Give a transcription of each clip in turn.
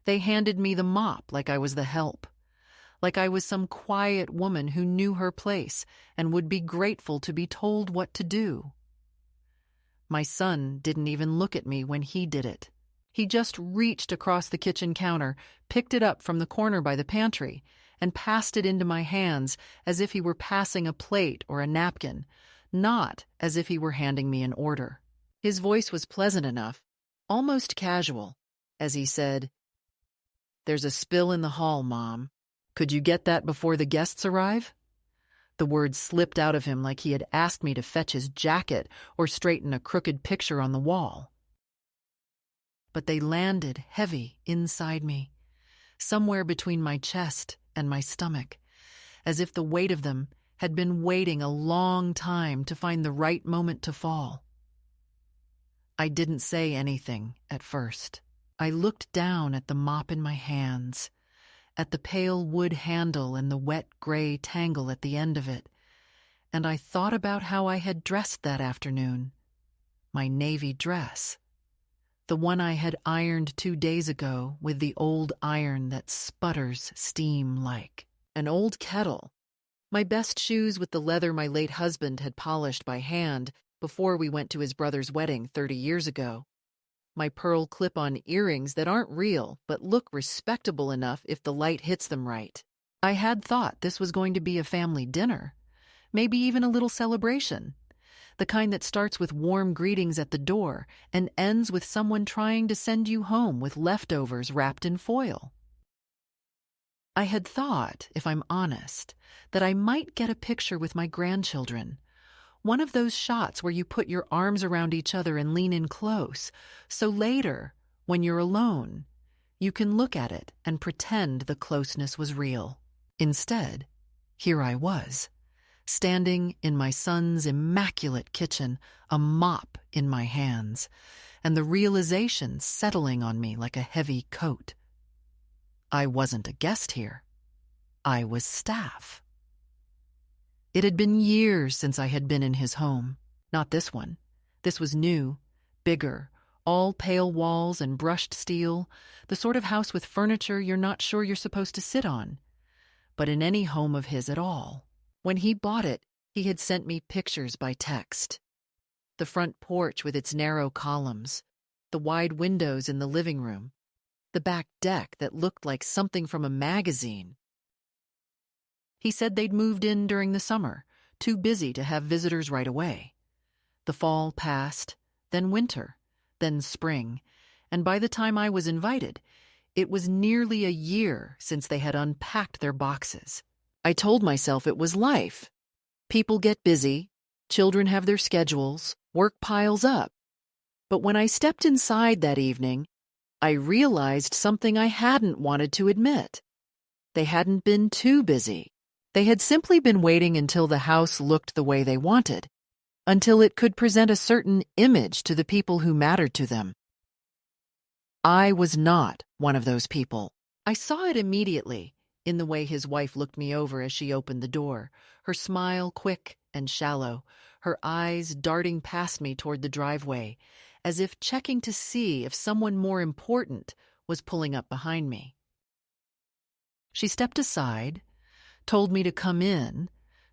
They handed me the mop like I was the help, like I was some quiet woman who knew her place and would be grateful to be told what to do. My son didn't even look at me when he did it. He just reached across the kitchen counter, picked it up from the corner by the pantry, and passed it into my hands as if he were passing a plate or a napkin, not as if he were handing me an order. His voice was pleasant enough, almost casual, as he said, "There's a spill in the hall, Mom. Could you get that before the guests arrive?" The words slipped out of him like he had asked me to fetch his jacket or straighten a crooked picture on the wall. But they landed heavy inside me, somewhere between my chest and my stomach, as if the weight of them had been waiting a long time to find the right moment to fall. I didn't say anything at first. I looked down at the mop in my hands, at the pale wood handle and the wet gray tangle at the end of it, and I thought about how I had dressed that afternoon. My navy dress. The one I had ironed 2 days ago with the old iron that sputters steam like. An old kettle. My best shoes with the leather my late husband had polished by hand before we went to his brother's wedding 30 years ago. My pearl clip-on earrings that aren't real but look respectable enough if the light hits them right. I had thought this was going to be a family dinner, maybe even a little celebration. The kind that starts with warm greetings at the door and ends with someone trying to send you home with leftovers wrapped in foil. I had thought, if I'm honest, that I might get a picture with my grandchildren. One of those shots where you put your arms around each other and lean in close, so later, when you're alone, you can look at it and pretend the closeness was real. Instead, here I was, standing in my son's immaculate kitchen, a mop in my hands, and the realization settling on me like a heavy coat. I wasn't a guest here. I was staff. It had been years since I had been in his home. Not this one. This was new, bigger, all pale walls and brushed steel, the sort of house with furniture you're not sure you're supposed to sit on. But in any home of his at all. When he bought it, he had sent me pictures by text. The front porch with its narrow columns, the wide windows in the living room, the back deck that looked like something from a magazine. He said they'd moved in during the summer, too busy to have visitors right away. The fall passed, then winter, then spring, and by the time I was invited, it was nearly a year since they had unpacked their boxes. I told myself it was life. People get busy, children have their schedules, work piles up. But when I stepped inside that evening, I realized something I hadn't wanted to admit. They hadn't been too busy. They had simply been waiting until the house looked the way they wanted, until it could present a certain image to the people who mattered to them. I was not one of those people. I saw it immediately in the way his wife looked me over as she opened the door, her smile quick and shallow, her eyes darting past me toward the driveway, as if checking to see if someone more important was pulling up behind me. She stepped aside, told me to come in,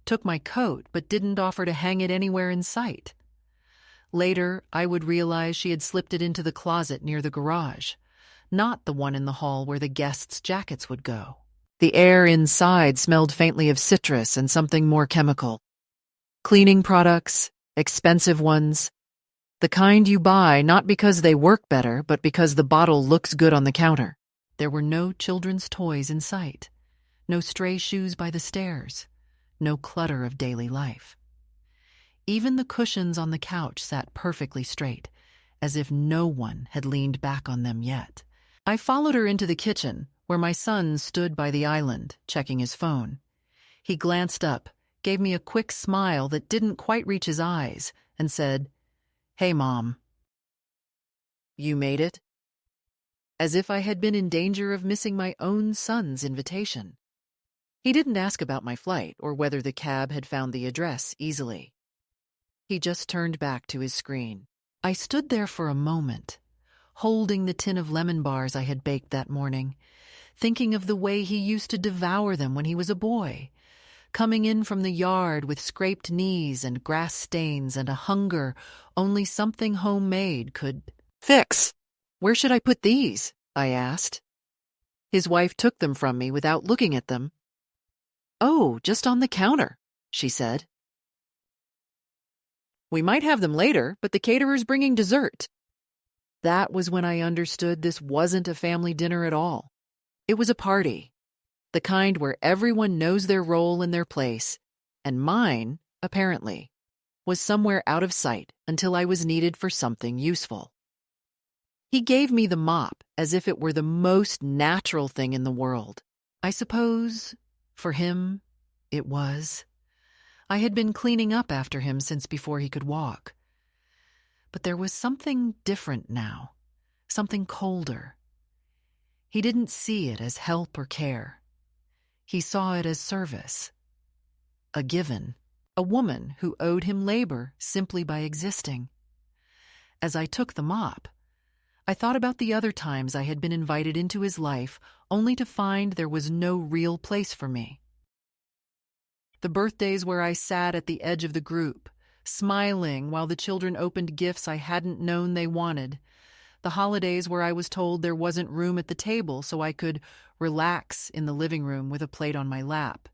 took my coat but didn't offer to hang it anywhere in sight. Later, I would realize she had slipped it into the closet near the garage, not the one in the hall where the guests' jackets would go. The air inside smelled faintly of citrus and something more chemical. Cleaning products, expensive ones, the kind you buy not because they work better, but because the bottle looks good on the counter. There were no children's toys in sight, no stray shoes by the stairs, no clutter of daily life. Even the cushions on the couch sat perfectly straight, as if no one had leaned back on them yet. I followed her into the kitchen, where my son stood by the island, checking his phone. He glanced up, gave me a quick smile that didn't quite reach his eyes, and said, "Hey, Mom." "You made it?" As if I had been in danger of missing my own son's invitation. He didn't ask about my flight or whether the cab had found the address easily. He just turned back to his screen. I stood there for a moment, holding the tin of lemon bars I had baked that morning, thinking of the way he used to devour them when he was a boy, coming in from the yard with scraped knees and grass stains and a hunger only something homemade could fix. "Where should I put these?" I asked. His wife took them from me without looking at them. "Oh, just on the counter," she said. "We might have them later, but the caterer's bringing dessert." That was when I understood this wasn't a family dinner at all. It was a party, the kind where everyone knows their role and their place, and mine, apparently, was somewhere out of sight until I was needed for something useful. He gave me the mop as if it were the most natural thing in the world. I suppose, for him, it was. I had been cleaning up after him since before he could walk. But there was something different now, something colder. He didn't see it as help or care. He saw it as service. A given, a woman who owed him labor simply by existing. As I took the mop, I thought about the other times I had been invited into his life only to find there was no real place for me. The birthdays where I sat at the edge of the group, smiling while the children opened gifts I hadn't known they wanted. The holidays where I was told there wasn't room at the table so I could relax in the living room with a plate on my lap.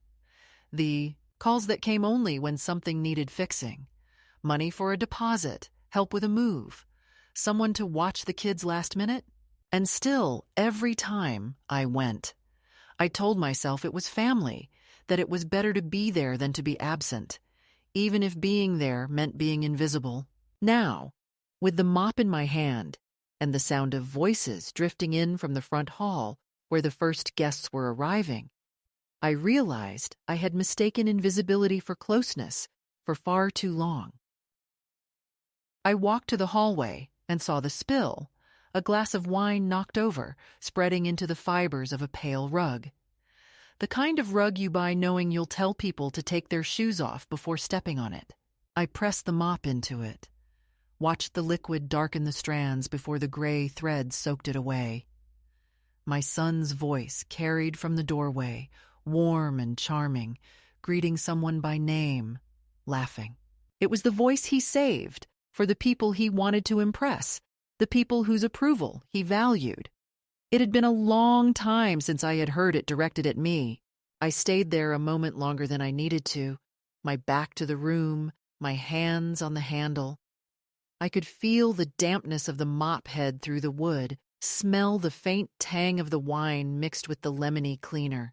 The calls that came only when something needed fixing. Money for a deposit, help with a move, someone to watch the kids last minute. And still, every time I went, I told myself it was family, that it was better to be there than to be absent, even if being there meant being invisible. Now, with the mop in my hand and the sound of voices drifting in from the front hall where the first guests were arriving, I realized I had mistaken invisibility for closeness for far too long. I walked to the hallway and saw the spill, a glass of wine knocked over, spreading into the fibers of a pale rug. The kind of rug you buy knowing you'll tell people to take their shoes off before stepping on it. I pressed the mop into it, watched the liquid darken the strands before the gray thread soaked it away. My son's voice carried from the doorway, warm and charming, greeting someone by name, laughing. It was the voice he saved for the people he wanted to impress, the people whose approval he valued. It had been a long time since I had heard it directed at me. I stayed there a moment longer than I needed to, my back to the room, my hands on the handle. I could feel the dampness of the mop head through the wood, smell the faint tang of the wine mixed with the lemony cleaner.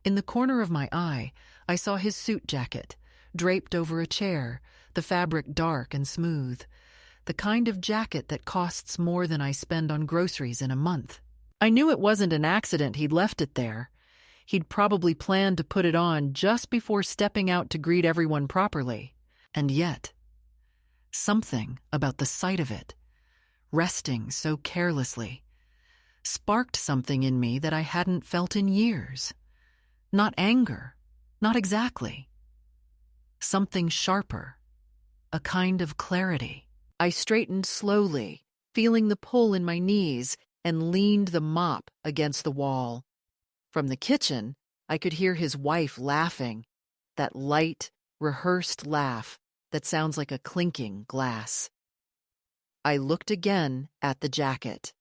In the corner of my eye, I saw his suit jacket, draped over a chair, the fabric dark and smooth. The kind of jacket that costs more than I spend on groceries in a month. I knew it wasn't an accident he'd left it there. He'd probably planned to put it on just before stepping out to greet everyone properly. And yet, something about the sight of it, resting so carelessly, sparked something in me that I hadn't felt in years. Not anger, not exactly. Something sharper, a kind of clarity. I straightened slowly, feeling the pull in my knees, and leaned the mop against the wall. From the kitchen, I could hear his wife laughing, that light, rehearsed laugh that sounds like a clinking glass. I looked again at the jacket.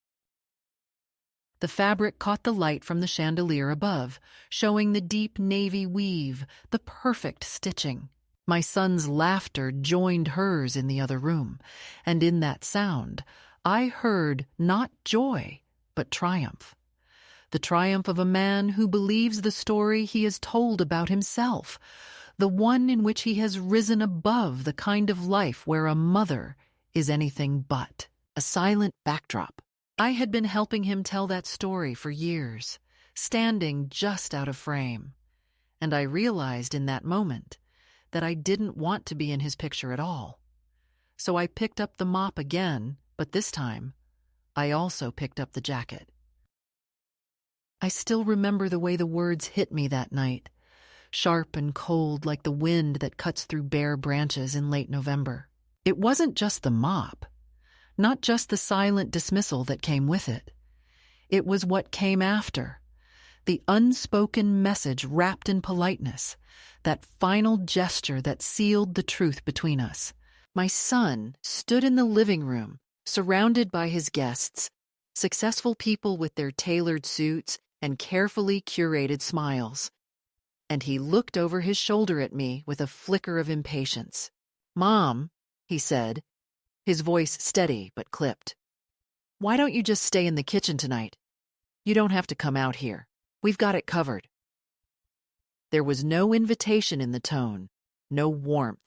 The fabric caught the light from the chandelier above, showing the deep navy weave, the perfect stitching. My son's laughter joined hers in the other room, and in that sound, I heard not joy, but triumph. The triumph of a man who believes the story he has told about himself, the one in which he has risen above the kind of life where a mother is anything but a silent backdrop. I had been helping him tell that story for years, standing just out of frame, and I realized in that moment that I didn't want to be in his picture at all. So I picked up the mop again, but this time, I also picked up the jacket. I still remember the way the words hit me that night, sharp and cold like the wind that cuts through bare branches in late November. It wasn't just the mop. not just the silent dismissal that came with it. It was what came after, the unspoken message wrapped in politeness, that final gesture that sealed the truth between us. My son stood in the living room, surrounded by his guests, successful people with their tailored suits and carefully curated smiles. And he looked over his shoulder at me with a flicker of impatience. "Mom," he said, his voice steady but clipped, "why don't you just stay in the kitchen tonight? You don't have to come out here. We've got it covered." There was no invitation in the tone, no warmth,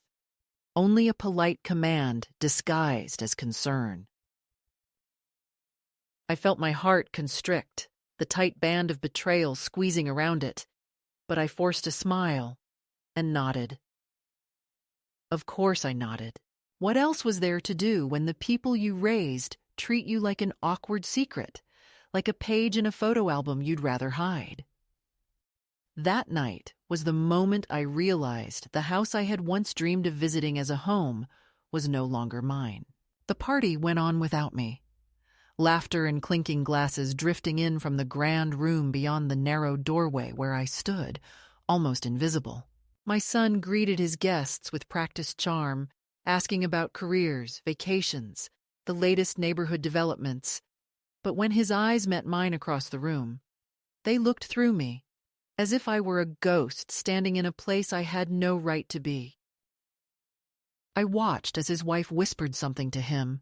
only a polite command disguised as concern. I felt my heart constrict, the tight band of betrayal squeezing around it, but I forced a smile and nodded. Of course I nodded. What else was there to do when the people you raised treat you like an awkward secret, like a page in a photo album you'd rather hide? That night was the moment I realized the house I had once dreamed of visiting as a home was no longer mine. The party went on without me. Laughter and clinking glasses drifting in from the grand room beyond the narrow doorway where I stood, almost invisible. My son greeted his guests with practiced charm, asking about careers, vacations, the latest neighborhood developments. But when his eyes met mine across the room, they looked through me, as if I were a ghost standing in a place I had no right to be. I watched as his wife whispered something to him,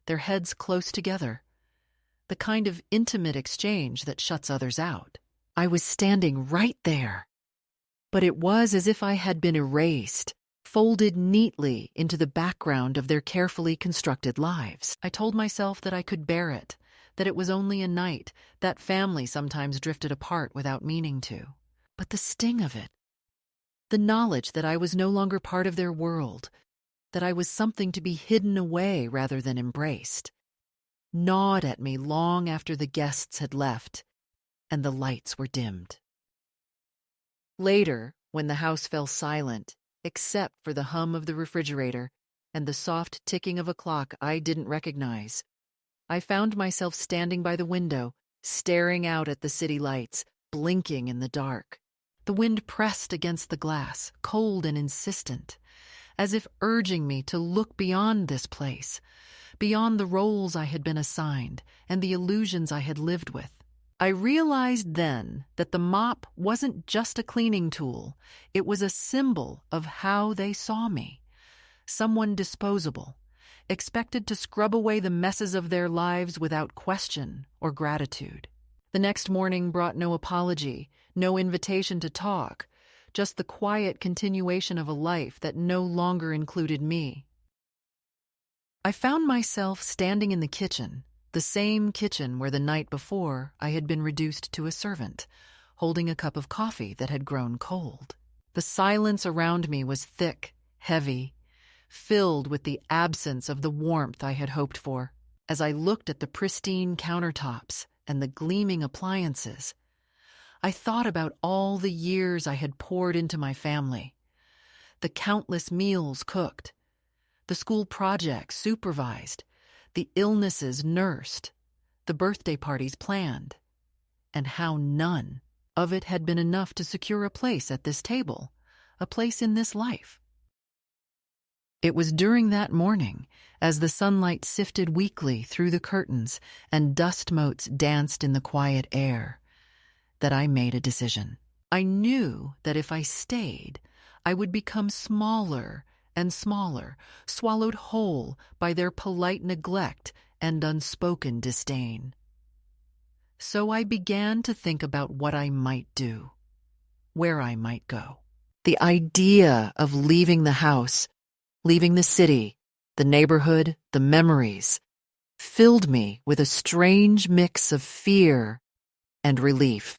their heads close together, the kind of intimate exchange that shuts others out. I was standing right there, but it was as if I had been erased, folded neatly into the background of their carefully constructed lives. I told myself that I could bear it, that it was only a night, that family sometimes drifted apart without meaning to. But the sting of it, the knowledge that I was no longer part of their world, that I was something to be hidden away rather than embraced, gnawed at me long after the guests had left and the lights were dimmed. Later, when the house fell silent, except for the hum of the refrigerator and the soft ticking of a clock I didn't recognize, I found myself standing by the window, staring out at the city lights, blinking in the dark. The wind pressed against the glass, cold and insistent, as if urging me to look beyond this place, beyond the roles I had been assigned and the illusions I had lived with. I realized then that the mop wasn't just a cleaning tool, it was a symbol of how they saw me. Someone disposable, expected to scrub away the messes of their lives without question or gratitude. The next morning brought no apology, no invitation to talk, just the quiet continuation of a life that no longer included me. I found myself standing in the kitchen, the same kitchen where the night before I had been reduced to a servant, holding a cup of coffee that had grown cold. The silence around me was thick, heavy, filled with the absence of the warmth I had hoped for. As I looked at the pristine countertops and the gleaming appliances, I thought about all the years I had poured into my family, the countless meals cooked, the school projects supervised, the illnesses nursed, the birthday parties planned, and how none of it had been enough to secure a place at this table, a place in this life. It was during that morning, as the sunlight sifted weakly through the curtains and dust motes danced in the quiet air, that I made a decision. I knew that if I stayed, I would become smaller and smaller, swallowed whole by their polite neglect and unspoken disdain. So I began to think about what I might do, where I might go. The idea of leaving the house, leaving the city, the neighborhood, the memories, filled me with a strange mix of fear and relief.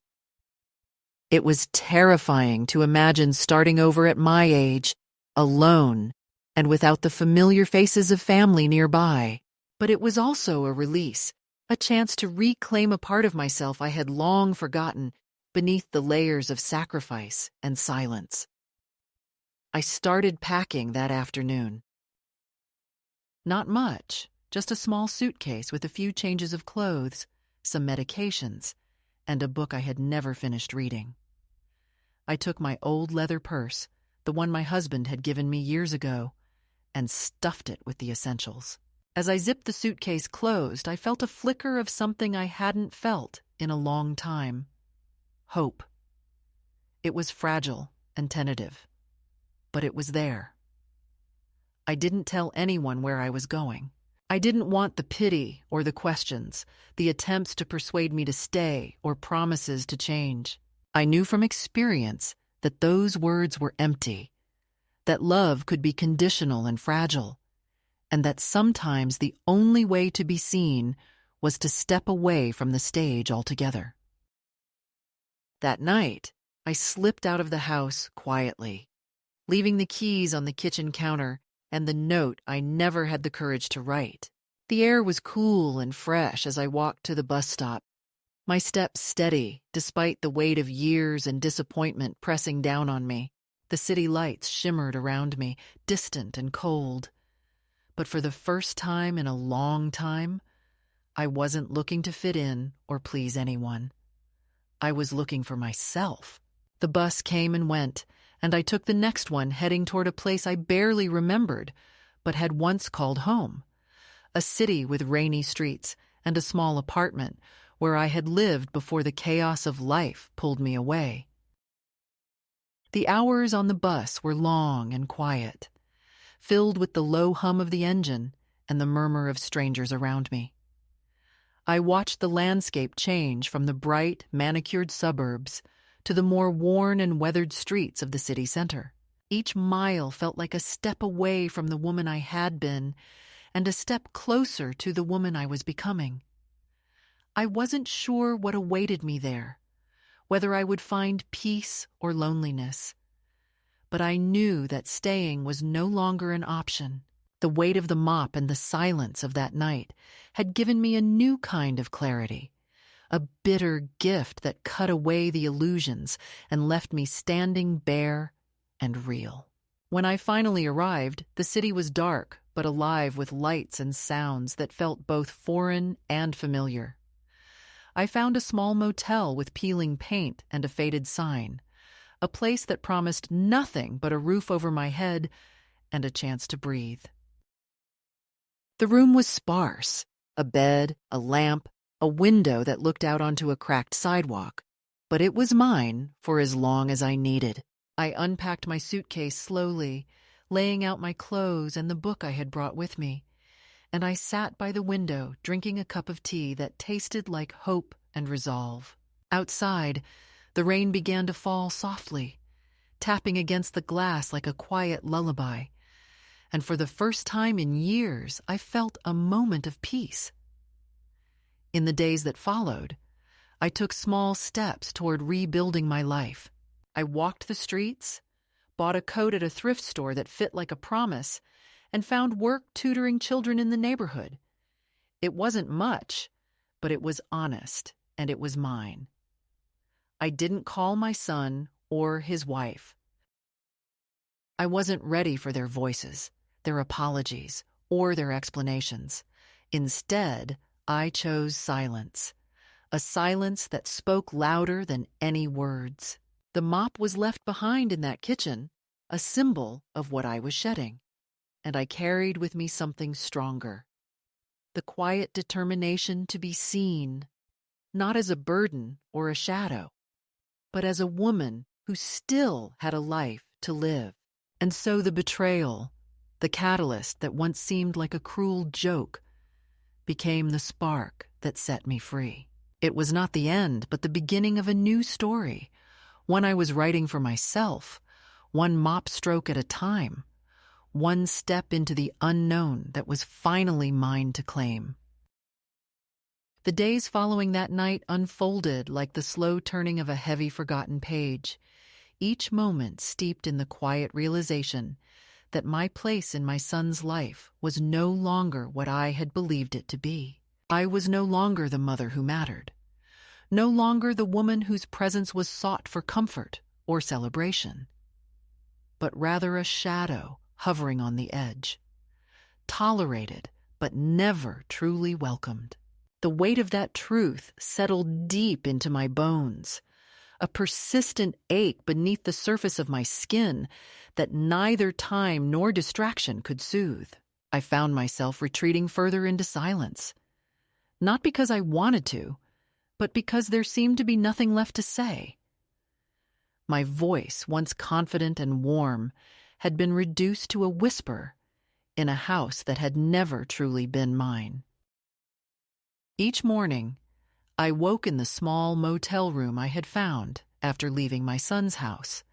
It was terrifying to imagine starting over at my age, alone, and without the familiar faces of family nearby. But it was also a release, a chance to reclaim a part of myself I had long forgotten beneath the layers of sacrifice and silence. I started packing that afternoon. Not much, just a small suitcase with a few changes of clothes, some medications, and a book I had never finished reading. I took my old leather purse, the one my husband had given me years ago, and stuffed it with the essentials. As I zipped the suitcase closed, I felt a flicker of something I hadn't felt in a long time. Hope. It was fragile and tentative, but it was there. I didn't tell anyone where I was going. I didn't want the pity or the questions, the attempts to persuade me to stay or promises to change. I knew from experience that those words were empty, that love could be conditional and fragile, and that sometimes the only way to be seen was to step away from the stage altogether. That night, I slipped out of the house quietly, leaving the keys on the kitchen counter and the note I never had the courage to write. The air was cool and fresh as I walked to the bus stop, my steps steady despite the weight of years and disappointment pressing down on me. The city lights shimmered around me, distant and cold. But for the first time in a long time, I wasn't looking to fit in or please anyone. I was looking for myself. The bus came and went, and I took the next one heading toward a place I barely remembered, but had once called home. A city with rainy streets and a small apartment where I had lived before the chaos of life pulled me away. The hours on the bus were long and quiet, filled with the low hum of the engine and the murmur of strangers around me. I watched the landscape change from the bright, manicured suburbs to the more worn and weathered streets of the city center. Each mile felt like a step away from the woman I had been and a step closer to the woman I was becoming. I wasn't sure what awaited me there, whether I would find peace or loneliness. But I knew that staying was no longer an option. The weight of the mop and the silence of that night had given me a new kind of clarity, a bitter gift that cut away the illusions and left me standing bare and real. When I finally arrived, the city was dark but alive with lights and sounds that felt both foreign and familiar. I found a small motel with peeling paint and a faded sign, a place that promised nothing but a roof over my head and a chance to breathe. The room was sparse, a bed, a lamp, a window that looked out onto a cracked sidewalk, but it was mine for as long as I needed. I unpacked my suitcase slowly, laying out my clothes and the book I had brought with me, and I sat by the window drinking a cup of tea that tasted like hope and resolve. Outside, the rain began to fall softly, tapping against the glass like a quiet lullaby, and for the first time in years, I felt a moment of peace. In the days that followed, I took small steps toward rebuilding my life. I walked the streets, bought a coat at a thrift store that fit like a promise, and found work tutoring children in the neighborhood. It wasn't much, but it was honest, and it was mine. I didn't call my son or his wife. I wasn't ready for their voices, their apologies, or their explanations. Instead, I chose silence, a silence that spoke louder than any words. The mop was left behind in that kitchen, a symbol of what I was shedding, and I carried with me something stronger, the quiet determination to be seen, not as a burden or a shadow, but as a woman who still had a life to live. And so the betrayal, the catalyst that once seemed like a cruel joke, became the spark that set me free. It was not the end, but the beginning of a new story, one I was writing for myself, one mop stroke at a time, one step into the unknown that was finally mine to claim. The days following that night unfolded like the slow turning of a heavy forgotten page, each moment steeped in the quiet realization that my place in my son's life was no longer what I had believed it to be. I was no longer the mother who mattered, no longer the woman whose presence was sought for comfort or celebration, but rather a shadow hovering on the edge, tolerated but never truly welcomed. The weight of that truth settled deep into my bones, a persistent ache beneath the surface of my skin that neither time nor distraction could soothe. I found myself retreating further into silence, not because I wanted to, but because there seemed to be nothing left to say. My voice, once confident and warm, had been reduced to a whisper in a house that had never truly been mine. Each morning, I woke in the small motel room I had found after leaving my son's house,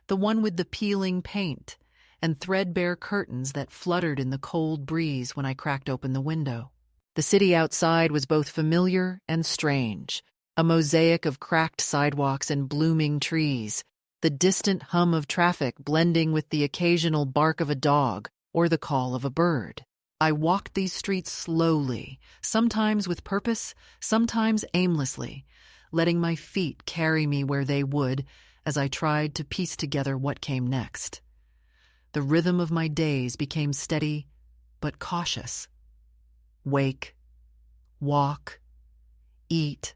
the one with the peeling paint and threadbare curtains that fluttered in the cold breeze when I cracked open the window. The city outside was both familiar and strange, a mosaic of cracked sidewalks and blooming trees, the distant hum of traffic blending with the occasional bark of a dog or the call of a bird. I walked these streets slowly, sometimes with purpose, sometimes aimlessly, letting my feet carry me where they would as I tried to piece together what came next. The rhythm of my days became steady but cautious. Wake, walk, eat,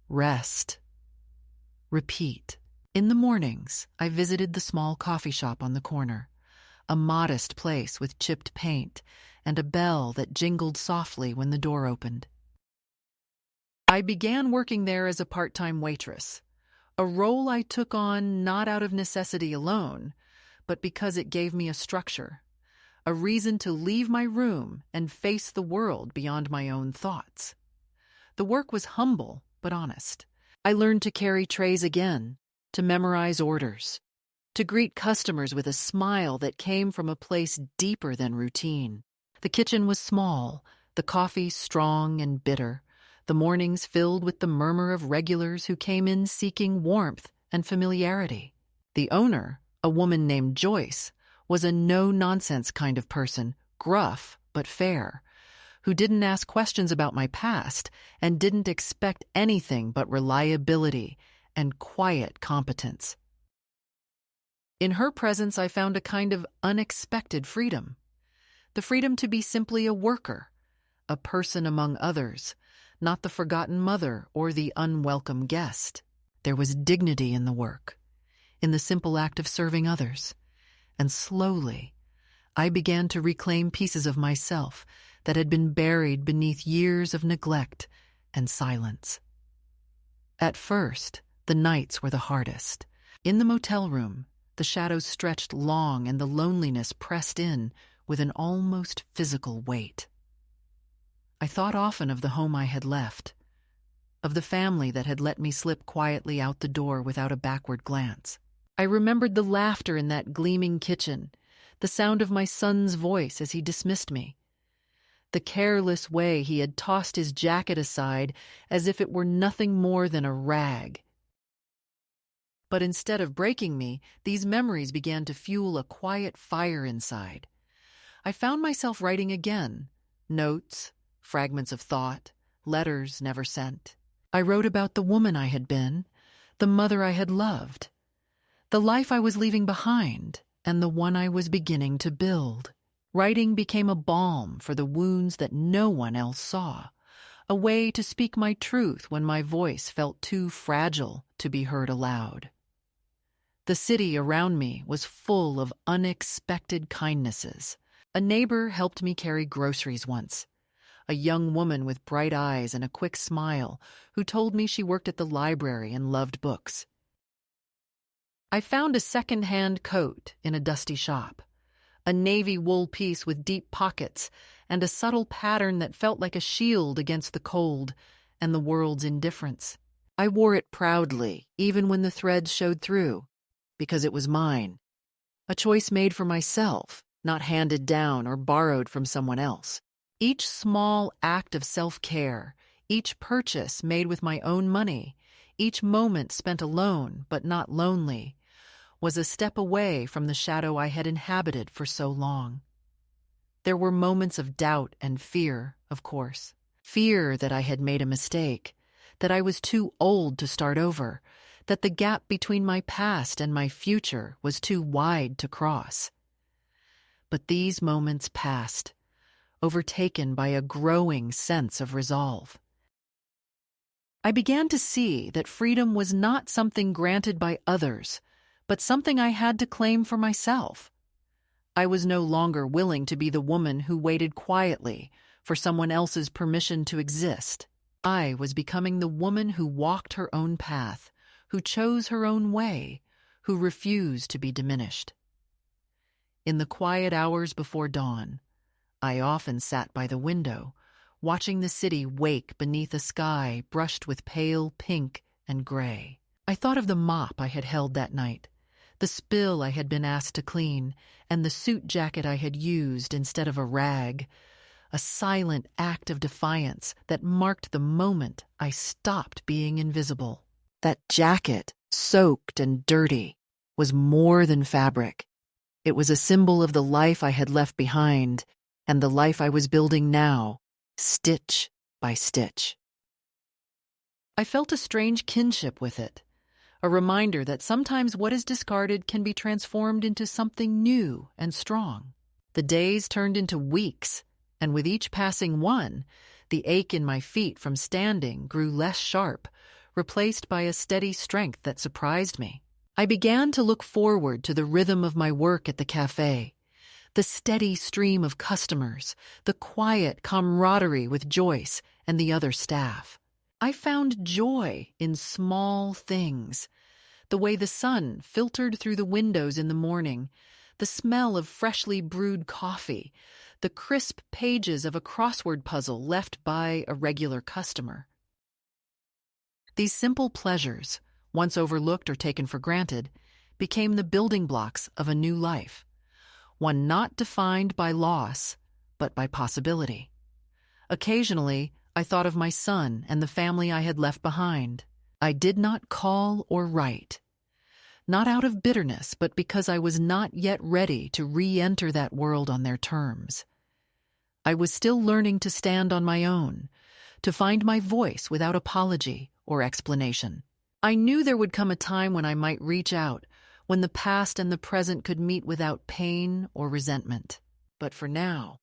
rest, repeat. In the mornings, I visited the small coffee shop on the corner, a modest place with chipped paint and a bell that jingled softly when the door opened. I began working there as a part-time waitress, a role I took on not out of necessity alone, but because it gave me a structure, a reason to leave my room and face the world beyond my own thoughts. The work was humble but honest. I learned to carry trays again, to memorize orders, to greet customers with a smile that came from a place deeper than routine. The kitchen was small, the coffee strong and bitter, the mornings filled with the murmur of regulars who came in seeking warmth and familiarity. The owner, a woman named Joyce, was a no-nonsense kind of person, gruff but fair, who didn't ask questions about my past and didn't expect anything but reliability and quiet competence. In her presence, I found a kind of unexpected freedom. The freedom to be simply a worker, a person among others, not the forgotten mother or the unwelcome guest. There was dignity in the work, in the simple act of serving others. And slowly, I began to reclaim pieces of myself that had been buried beneath years of neglect and silence. At first, the nights were the hardest. In the motel room, the shadows stretched long and the loneliness pressed in with an almost physical weight. I thought often of the home I had left, of the family that had let me slip quietly out the door without a backward glance. I remembered the laughter in that gleaming kitchen, the sound of my son's voice as he dismissed me, the careless way he had tossed his jacket aside as if it were nothing more than a rag. But instead of breaking me, these memories began to fuel a quiet fire inside. I found myself writing again, notes, fragments of thought, letters never sent. I wrote about the woman I had been, the mother I had loved, the life I was leaving behind, and the one I was beginning to build. Writing became a balm for the wounds that no one else saw, a way to speak my truth when my voice felt too fragile to be heard aloud. The city around me was full of unexpected kindnesses. A neighbor helped me carry groceries once, a young woman with bright eyes and a quick smile who told me she worked at the library and loved books. I found a second-hand coat in a dusty shop, a navy wool piece with deep pockets and a subtle pattern that felt like a shield against the cold and the world's indifference. I wore it proudly, even when the threads showed through, because it was mine, a choice made for myself, not handed down or borrowed from someone else. Each small act of self-care, each purchase made with my own money, each moment spent alone but not lonely, was a step away from the shadow I had inhabited for so long. There were moments of doubt and fear, of course. Fear that I had made a mistake, that I was too old to start over, that the gap between my past and my future was too wide to cross. But these moments passed, overtaken by a growing sense of resolve. I began to see that freedom was not something granted by others, but something I had to claim for myself. I was no longer willing to be the woman who waited quietly for someone else's permission to exist. I was becoming the woman who walked her own path, who chose her own way, who refused to be diminished. In the quiet hours before dawn, I often sat by the window, watching the city wake beneath a sky brushed with pale pink and gray. I thought of the mop I had held that night, the spill I had been asked to clean, and the suit jacket I had used instead of a rag, a silent act of defiance that marked the moment I stopped being invisible. That jacket, soaked and dirty, was more than fabric. It was a symbol of the life I had left behind and the life I was building now, stitch by stitch. I felt a strange kinship with it, a reminder that sometimes what is discarded can be transformed into something new and strong. The days turned into weeks, and with each passing one, the ache in my feet from standing grew less sharp, replaced by a steady strength that surprised me. I began to look forward to the rhythm of my work at the cafe, the steady stream of customers, the quiet camaraderie with Joyce and the other staff. I found joy in small things, the way the sun filtered through the windows in the morning, the smell of freshly brewed coffee, the crisp pages of a crossword puzzle left by a regular customer. These simple pleasures, once overlooked or taken for granted, became the building blocks of a new life, one not defined by loss, but by possibility. Occasionally, I thought of my son and the family I had left behind. I did not call or write, not out of bitterness, but because I was not yet ready to re-enter that world on their terms. I was still learning to stand on my own, to find my voice without apology or explanation. I knew there would come a time when I might reach out, when the past and the present could meet without pain or resentment. But for now,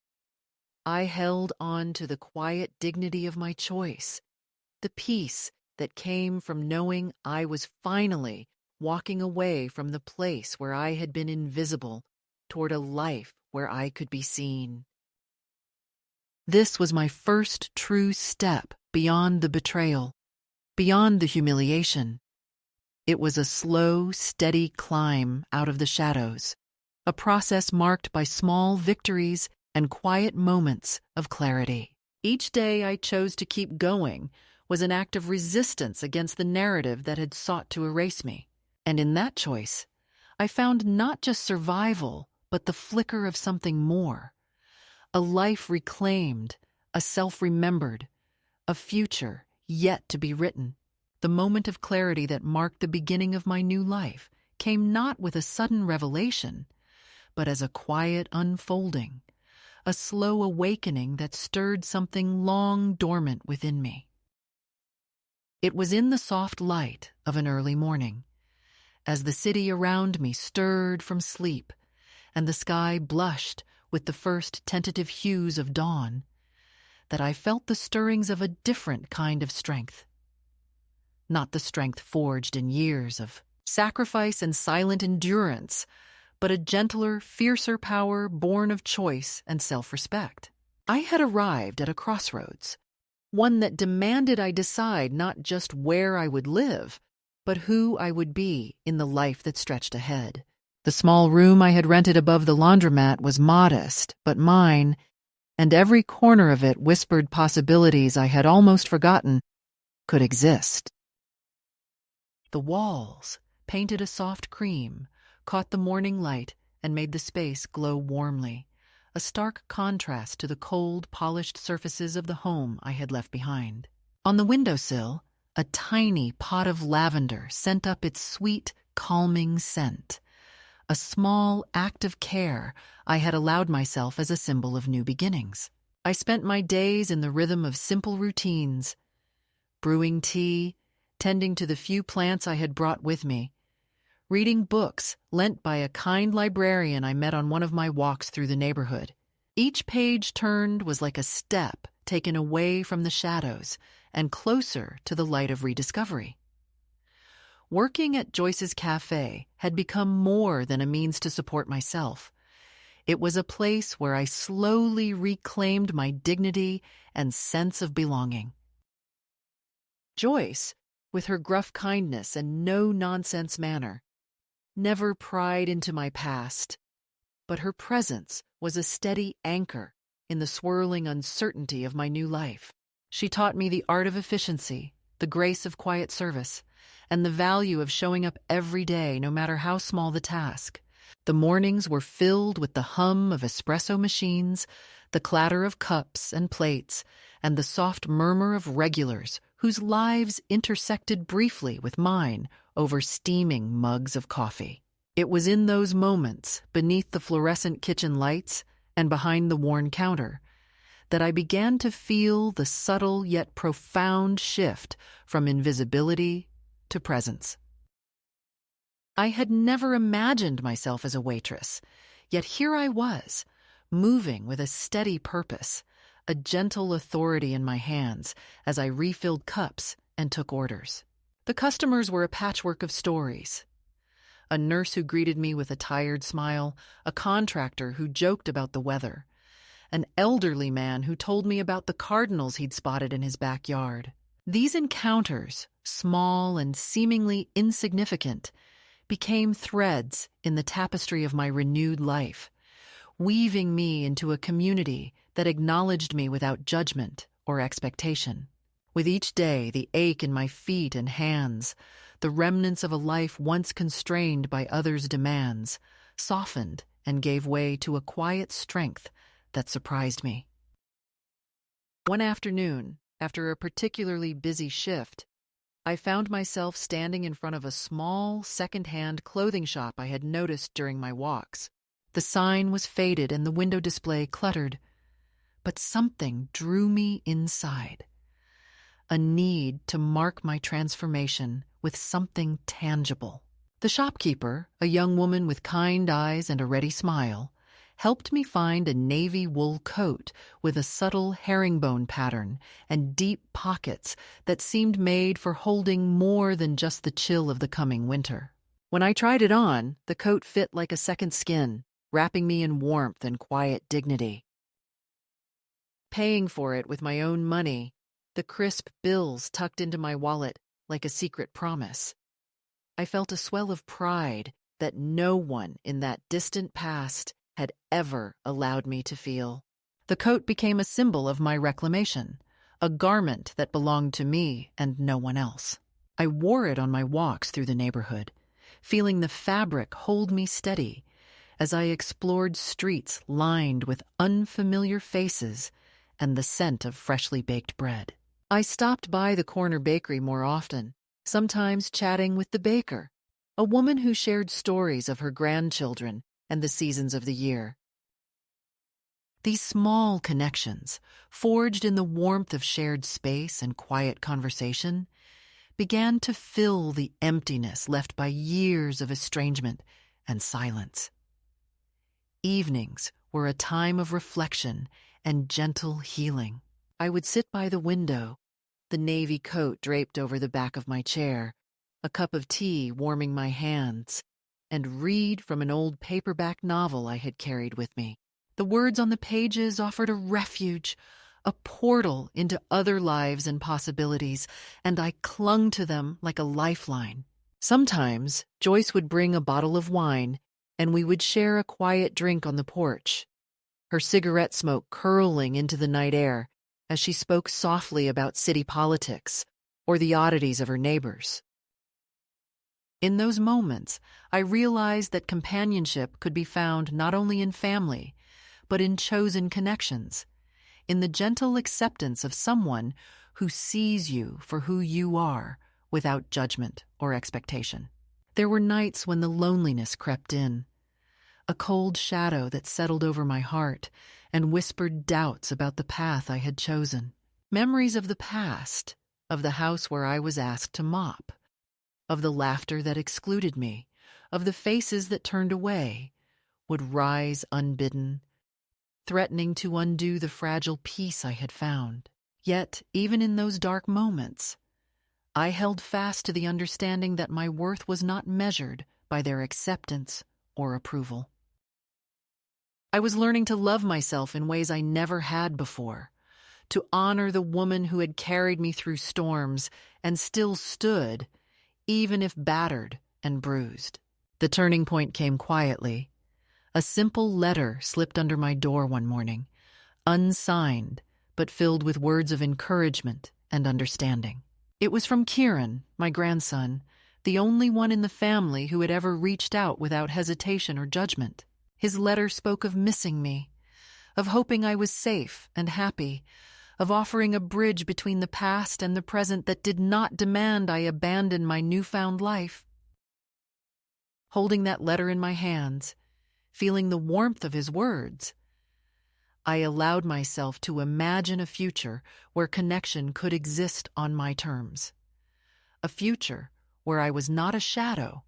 I held on to the quiet dignity of my choice, the peace that came from knowing I was finally walking away from the place where I had been invisible toward a life where I could be seen. This was my first true step beyond the betrayal, beyond the humiliation. It was a slow, steady climb out of the shadows, a process marked by small victories and quiet moments of clarity. Each day I chose to keep going was an act of resistance against the narrative that had sought to erase me. And in that choice, I found not just survival, but the flicker of something more. A life reclaimed, a self remembered, a future yet to be written. The moment of clarity that marked the beginning of my new life came not with a sudden revelation, but as a quiet unfolding, a slow awakening that stirred something long dormant within me. It was in the soft light of an early morning, as the city around me stirred from sleep and the sky blushed with the first tentative hues of dawn, that I felt the stirrings of a different kind of strength. Not the strength forged in years of sacrifice and silent endurance, but a gentler, fiercer power born of choice and self-respect. I had arrived at a crossroads, one that demanded I decide not just where I would live, but who I would be in the life that stretched ahead. The small room I had rented above the laundromat was modest, but mine, and every corner of it whispered possibilities I had almost forgotten could exist. The walls, painted a soft cream, caught the morning light and made the space glow warmly, a stark contrast to the cold, polished surfaces of the home I had left behind. On the windowsill, a tiny pot of lavender sent up its sweet, calming scent, a small act of care I had allowed myself as a symbol of new beginnings. I spent my days in the rhythm of simple routines, brewing tea, tending to the few plants I had brought with me, reading books lent by a kind librarian I met on one of my walks through the neighborhood. Each page turned was like a step taken away from the shadows and closer to the light of rediscovery. Working at Joyce's cafe had become more than a means to support myself. It was a place where I slowly reclaimed my dignity and sense of belonging. Joyce, with her gruff kindness and no-nonsense manner, never pried into my past, but her presence was a steady anchor in the swirling uncertainty of my new life. She taught me the art of efficiency, the grace of quiet service, and the value of showing up every day, no matter how small the task. The mornings were filled with the hum of espresso machines, the clatter of cups and plates, and the soft murmur of regulars whose lives intersected briefly with mine over steaming mugs of coffee. It was in those moments, beneath the fluorescent kitchen lights and behind the worn counter, that I began to feel the subtle yet profound shift from invisibility to presence. I had never imagined myself as a waitress, yet here I was, moving with a steady purpose, a gentle authority in my hands as I refilled cups and took orders. The customers were a patchwork of stories. A nurse who greeted me with a tired smile, a contractor who joked about the weather, an elderly man who told me about the cardinals he'd spotted in his backyard. These encounters, small and seemingly insignificant, became threads in the tapestry of my renewed life, weaving me into a community that acknowledged me without judgment or expectation. With each day, the ache in my feet and hands, the remnants of a life once constrained by others' demands, softened and gave way to a quiet strength that surprised me. One afternoon, after a particularly busy shift, I found myself standing in front of a small, second-hand clothing shop I had noticed during my walks. The sign was faded and the window display cluttered, but something drew me inside. A need to mark my transformation with something tangible. The shopkeeper, a young woman with kind eyes and a ready smile, helped me find a navy wool coat with a subtle herringbone pattern and deep pockets that seemed made for holding more than just the chill of the coming winter. When I tried it on, the coat fit like a second skin, wrapping me in warmth and quiet dignity. Paying for it with my own money, the crisp bills tucked into my wallet like a secret promise, I felt a swell of pride that no one in that distant past had ever allowed me to feel. The coat became a symbol of my reclamation, a garment that belonged to me and no one else. I wore it on my walks through the neighborhood, feeling the fabric hold me steady as I explored streets lined with unfamiliar faces and the scent of freshly baked bread. I stopped by the corner bakery more often, sometimes chatting with the baker, a woman who shared stories of her grandchildren and the seasons of the year. These small connections, forged in the warmth of shared space and quiet conversation, began to fill the emptiness left by years of estrangement and silence. Evenings were a time of reflection and gentle healing. I would sit by the window, the navy coat draped over the back of my chair, a cup of tea warming my hands, and read from an old paperback novel I had carried with me. The words on the pages offered a refuge, a portal into other lives and possibilities, and I clung to them like a lifeline. Sometimes Joyce would bring a bottle of wine, and we would share a quiet drink on the porch, her cigarette smoke curling into the night air as she spoke softly about city politics or the oddities of her neighbors. In those moments, I realized that companionship could be found not only in family, but in chosen connections, in the gentle acceptance of someone who sees you for who you are without judgment or expectation. There were nights when the loneliness crept in, a cold shadow that settled over my heart and whispered doubts about the path I had chosen. Memories of the past, of the house where I was asked to mop, of the laughter that excluded me, of the faces that turned away, would rise unbidden, threatening to undo the fragile peace I had found. Yet, even in those dark moments, I held fast to the understanding that my worth was not measured by their acceptance or approval. I was learning to love myself in ways I never had before, to honor the woman who had carried me through storms and still stood, even if battered and bruised. The turning point came quietly. A simple letter slipped under my door one morning, unsigned, but filled with words of encouragement and understanding. It was from Kieran, my grandson, the only one in the family who had ever reached out without hesitation or judgment. His letter spoke of missing me, of hoping I was safe and happy, of offering a bridge between the past and the present that did not demand I abandon my newfound life. Holding that letter in my hands, feeling the warmth of his words, I allowed myself to imagine a future where connection could exist on my terms. A future where I was not a shadow,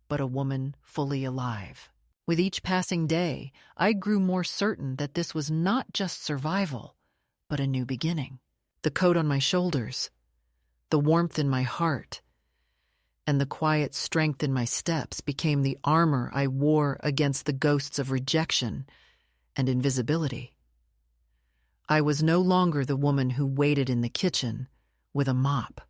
but a woman fully alive. With each passing day, I grew more certain that this was not just survival, but a new beginning. The coat on my shoulders, the warmth in my heart, and the quiet strength in my steps became the armor I wore against the ghosts of rejection and invisibility. I was no longer the woman who waited in the kitchen with a mop,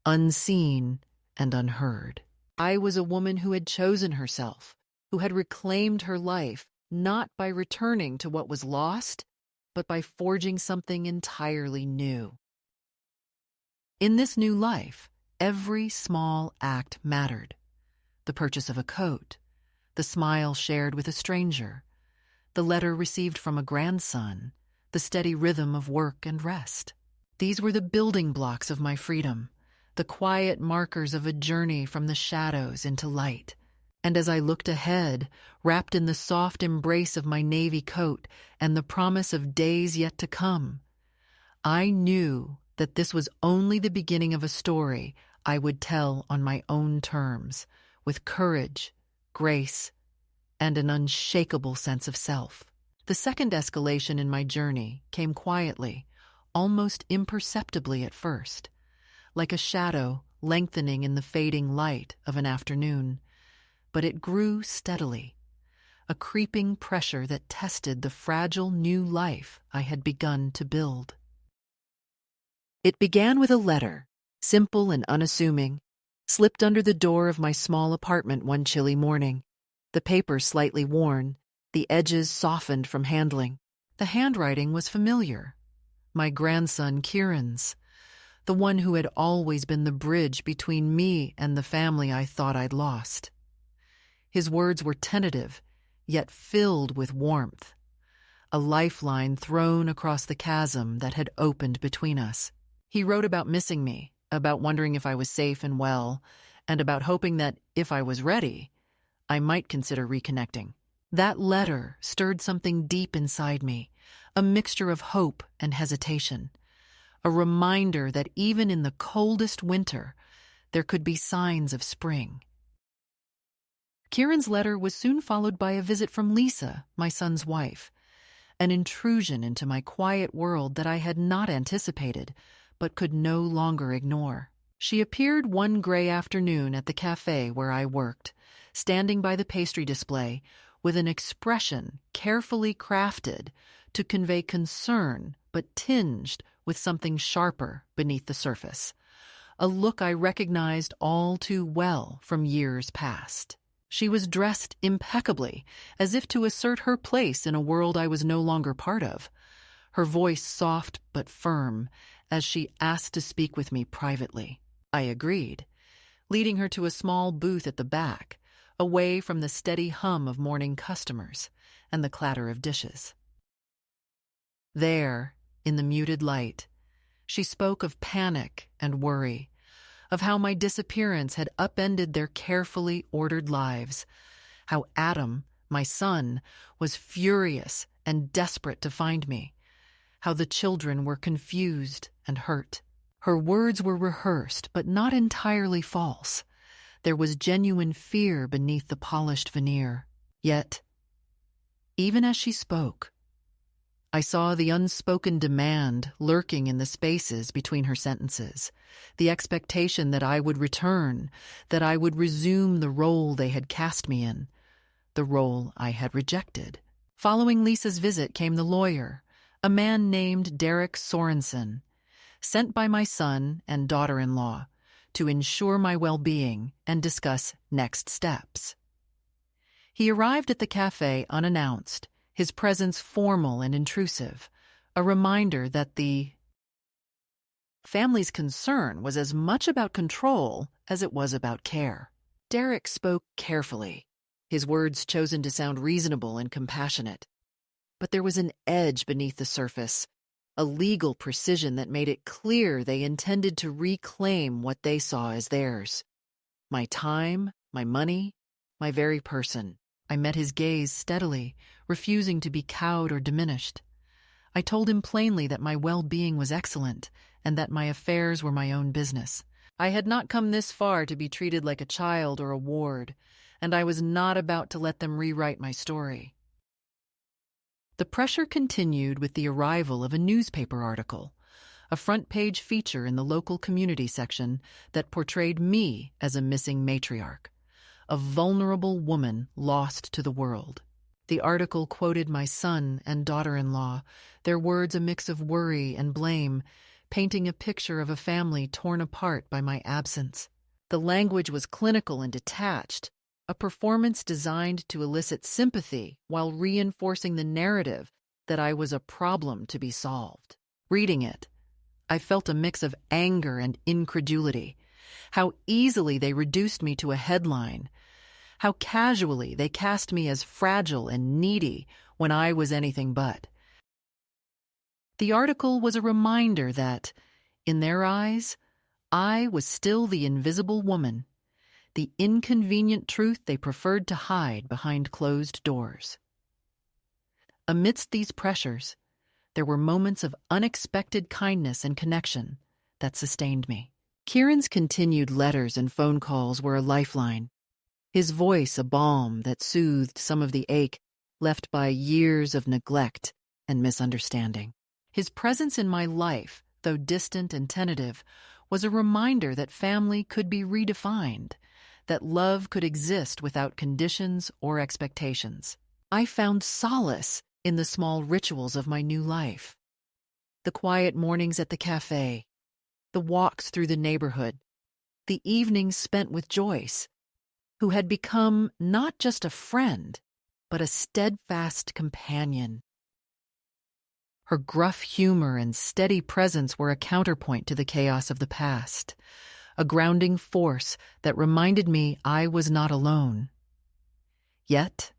unseen and unheard. I was a woman who had chosen herself, who had reclaimed her life, not by returning to what was lost, but by forging something entirely new. In this new life, every small act mattered. The purchase of a coat, the smile shared with a stranger, the letter received from a grandson, the steady rhythm of work and rest. These were the building blocks of my freedom, the quiet markers of a journey from the shadows into light. And as I looked ahead, wrapped in the soft embrace of my navy coat and the promise of days yet to come, I knew that this was only the beginning of a story I would tell on my own terms, with courage, grace, and an unshakable sense of self. The second escalation in my journey came quietly, almost imperceptibly at first, like a shadow lengthening in the fading light of an afternoon. But it grew steadily, a creeping pressure that tested the fragile new life I had begun to build. It began with a letter, simple and unassuming, slipped under the door of my small apartment one chilly morning. The paper slightly worn, the edges softened from handling. The handwriting was familiar. My grandson Kieran's, the one who had always been the bridge between me and the family I thought I'd lost. His words were tentative, yet filled with warmth, a lifeline thrown across the chasm that had opened between us. He wrote about missing me, about wondering if I was safe and well, and about hoping that, if I was ready, I might consider reconnecting. That letter stirred something deep inside me, a mixture of hope and hesitation, a reminder that even in the coldest winter, there could be signs of spring. Kieran's letter was soon followed by a visit from Lisa, my son's wife, an intrusion into my quiet world that I had not anticipated, but could no longer ignore. She appeared one gray afternoon at the cafe where I worked, standing by the pastry display, with an expression carefully crafted to convey concern but tinged with something sharper beneath the surface, a look I recognized all too well from years past. She was dressed impeccably, as if to assert her place in a world I was no longer part of, her voice soft but firm as she asked to speak with me privately. I agreed, leading her to a small booth at the back, away from the steady hum of morning customers and the clatter of dishes. There, in the muted light, she spoke of panic and worry, of how my disappearance had upended their carefully ordered lives, how Adam, my son, was furious and desperate to find me, how the children were confused and hurt. Her words were rehearsed, but not entirely false. There was genuine fear beneath the polished veneer. Yet, even as she spoke, I saw the unspoken demand lurking in the spaces between her sentences, the expectation that I would return, that I would resume the role they had cast me in, the role I had rejected. Following Lisa's visit came the lawyer, a man named Derek Sorensen, sent by my son and daughter-in-law to ensure my well-being and discuss next steps. He arrived at the cafe unannounced, his presence formal and intrusive, a reminder that the family's concern was as much about control as it was about care. Derek spoke carefully, his words chosen to sound reasonable and compassionate. But there was an edge beneath the surface, a legal precision that made it clear they intended to reclaim what they saw as theirs. My time, my money, my very person. I met his gaze steadily, refusing to be cowed or diminished. I told him plainly that my well-being was excellent and that my affairs were my own business. I had not come this far to be treated like a child or a ward, and I was not about to let them rewrite my story. The pressure continued with the arrival of a newspaper article, a front-page feature in the local community section that portrayed me as a missing matriarch, a vulnerable woman lost to the world. The article quoted my son and daughter-in-law, their words a mix of worry and blame, painting a picture of a family torn apart by my absence. The language was clinical and detached, a performance designed to elicit sympathy while reinforcing the narrative that I was a problem to be solved. Reading it, I felt a mix of anger and incredulity. How easily they reduced me to a headline. How casually they cast me as fragile and needy when I was anything but. The article was a reminder that, in their eyes, I was still the invisible woman, the inconvenient truth they preferred to hide behind closed doors. Amidst these pressures, there were moments of unexpected kindness and connection that sustained me. Kieran's continued letters and phone calls were a lifeline, his voice a balm that soothed some of the ache left by years of neglect and misunderstanding. His presence in my life, though distant and tentative, was a reminder that family could be redefined, that love could exist without conditions or expectations. I found solace in the small rituals of my new life. The quiet mornings at the cafe, the walks through the neighborhood, the evenings spent with Joyce, who had become not just a friend, but a steadfast companion. Her gruff humor and steady presence were a counterpoint to the chaos of the past, a grounding force that reminded me I was not alone. Yet,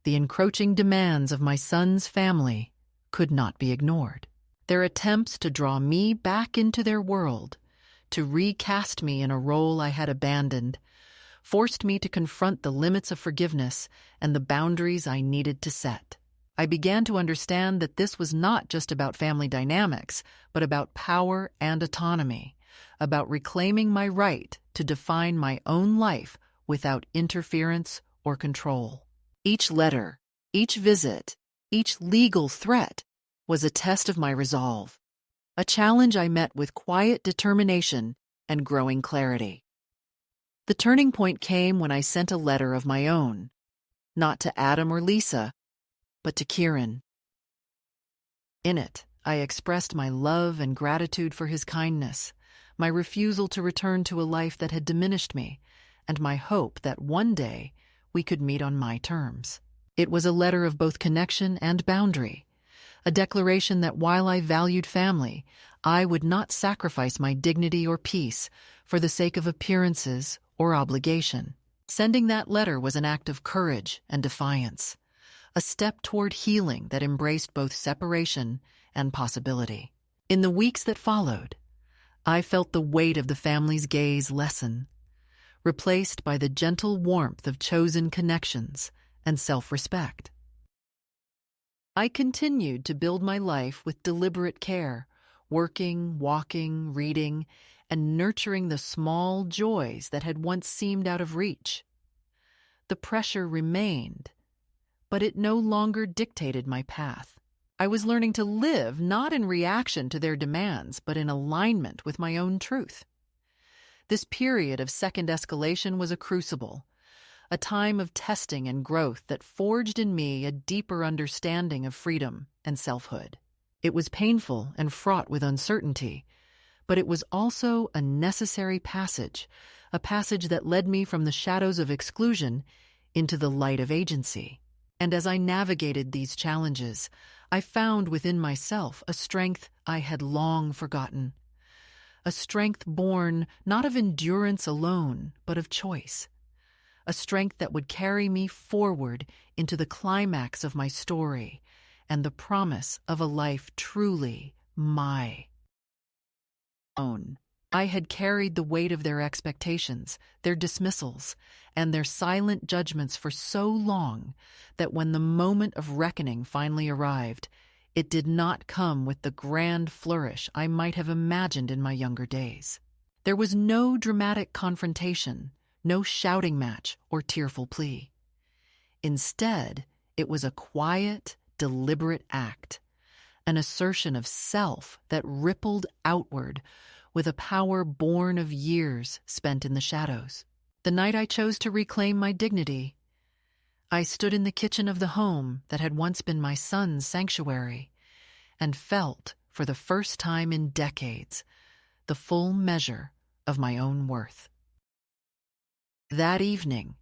the encroaching demands of my son's family could not be ignored. Their attempts to draw me back into their world, to recast me in a role I had abandoned, forced me to confront the limits of forgiveness and the boundaries I needed to set. I began to understand that this was not just about family dynamics, but about power and autonomy, about reclaiming my right to define my own life without interference or control. Each letter, each visit, each legal threat was a test of my resolve, a challenge I met with quiet determination and growing clarity. The turning point came when I sent a letter of my own, not to Adam or Lisa, but to Kieran. In it, I expressed my love and gratitude for his kindness, my refusal to return to a life that had diminished me, and my hope that one day we could meet on my terms. It was a letter of both connection and boundary, a declaration that while I valued family, I would not sacrifice my dignity or peace for the sake of appearances or obligation. Sending that letter was an act of courage and defiance, a step toward healing that embraced both separation and possibility. In the weeks that followed, I felt the weight of the family's gaze lessen, replaced by the gentle warmth of chosen connections and self-respect. I continued to build my life with deliberate care, working, walking, reading, and nurturing the small joys that had once seemed out of reach. The pressure remained, but it no longer dictated my path. I was learning to live not in reaction to their demands, but in alignment with my own truth. This period of second escalation was a crucible, a time of testing and growth that forged in me a deeper understanding of freedom and selfhood. It was painful and fraught with uncertainty, but it was also a necessary passage, a passage that led me from the shadows of exclusion into the light of agency. And as I navigated these challenges, I found within myself a strength I had long forgotten, a strength born not of endurance alone, but of choice, a strength that would carry me forward into the climax of my story and the promise of a life truly my own. I had carried the weight of their expectations, their dismissals, and their silent judgments for so long that when the moment of reckoning finally arrived, it did not come with the grand flourish I might have imagined in my younger days. There was no dramatic confrontation, no shouting match or tearful plea. Instead, it was a quiet, deliberate act, an assertion of self that rippled outward with a power born of years spent in the shadows. The night I chose to reclaim my dignity, I stood in the kitchen of the home that had once been my son's sanctuary and felt, for the first time in decades, the full measure of my own worth. That evening,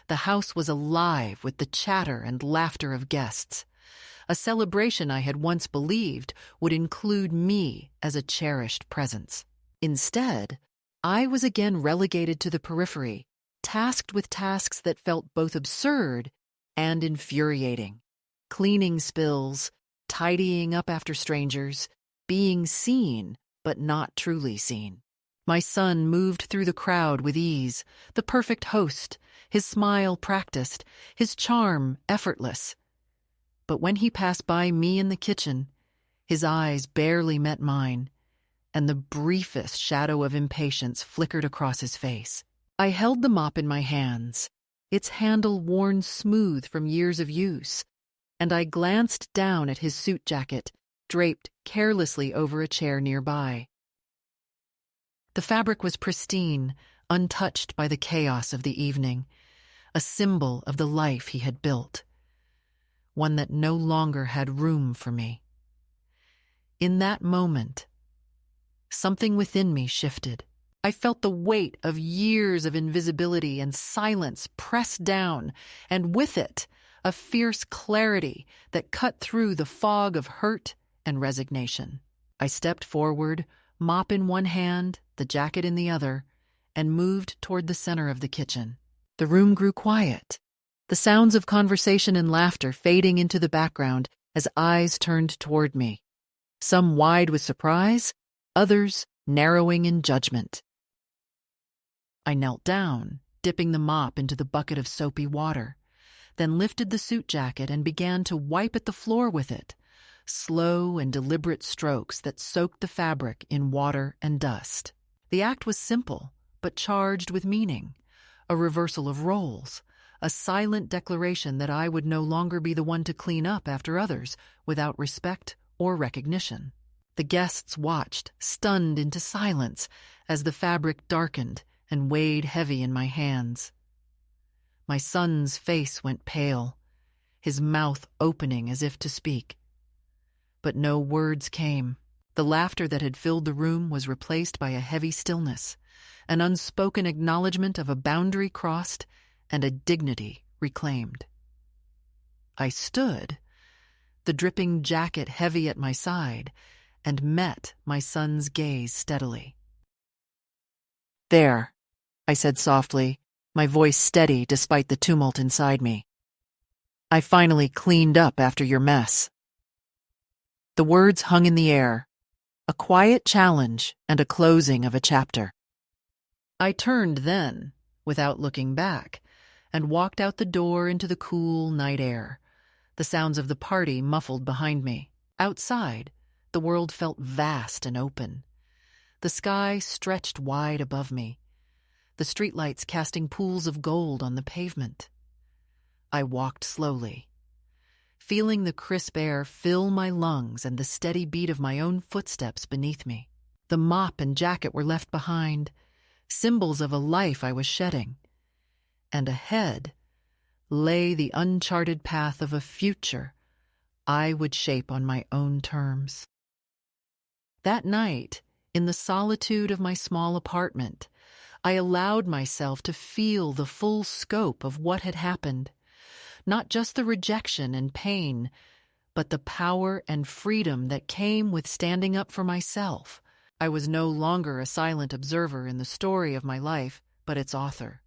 the house was alive with the chatter and laughter of guests, a celebration I had once believed would include me as a cherished presence. Instead, I was again relegated to the periphery, tasked with tasks that felt both absurd and infuriating. Cleaning spills, tidying up after strangers, being seen but not truly seen. My son moved through the crowd with ease, the perfect host, his smile practiced, his charm effortless. But when he passed by me in the kitchen, his eyes barely met mine, and the briefest shadow of impatience flickered across his face. I held the mop in my hands, its handle worn smooth from years of use, and I glanced down at his suit jacket, draped carelessly over a chair nearby. The fabric was pristine, untouched by the chaos of the evening, a symbol of the life he had built, one that no longer had room for me. In that moment, something within me shifted. I felt the weight of years of invisibility and silence press down, and with it, a fierce clarity that cut through the fog of hurt and resignation. I stepped forward, mop in one hand, the jacket in the other, and moved toward the center of the kitchen. The room grew quiet, the sounds of conversation and laughter fading into the background as eyes turned toward me, some wide with surprise, others narrowing in judgment. I knelt down, dipping the mop into the bucket of soapy water, then lifted the suit jacket and began to wipe at the floor with it, slow and deliberate strokes that soaked the fabric in water and dust. The act was simple, but charged with meaning, a reversal of roles, a silent declaration that I would no longer be the one to clean up after others without respect or recognition. The guests watched, stunned into silence, as the fabric darkened and weighed heavy in my hands. My son's face went pale, his mouth opening as if to speak. But no words came. The laughter that had filled the room was replaced by a heavy stillness, an unspoken acknowledgement of a boundary crossed and a dignity reclaimed. I stood, the dripping jacket heavy at my side, and met my son's gaze steadily. "There," I said softly, my voice steady despite the tumult inside me. "I finally cleaned up after your mess." The words hung in the air, a quiet challenge and a closing of a chapter. I turned then, without looking back, and walked out the door into the cool night air, the sounds of the party muffled behind me. Outside, the world felt vast and open. The sky stretched wide above me, the streetlights casting pools of gold on the pavement. I walked slowly, feeling the crisp air fill my lungs and the steady beat of my own footsteps beneath me. The mop and jacket were left behind, symbols of a life I was shedding. And ahead lay the uncharted path of a future I would shape on my own terms. That night, in the solitude of my small apartment, I allowed myself to feel the full scope of what had happened, not just the rejection and pain, but the power and freedom that came with standing up for myself. I was no longer a silent observer in the story of my life, but its author,